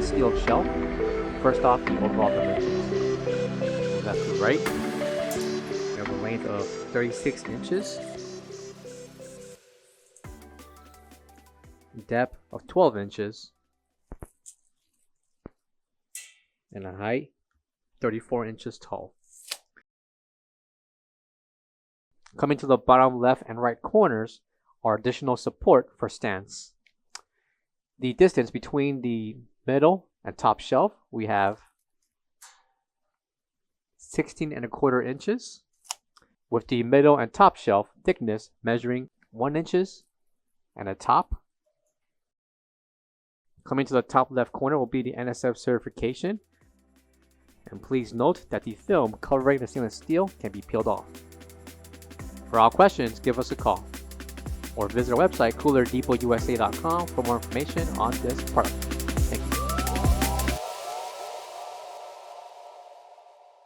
stainless steel shelf. First off, the overall dimensions. Left to right, we have a length of 36 inches, depth of 12 inches, and a height 34 inches tall. Coming to the bottom left and right corners are additional support for stands. The distance between the middle and top shelf, we have 16.25 inches, with the middle and top shelf thickness measuring 1 inches and a top. Coming to the top left corner will be the NSF certification. And please note that the film covering the stainless steel can be peeled off. For all questions, give us a call or visit our website coolerdepotUSA.com for more information on this product.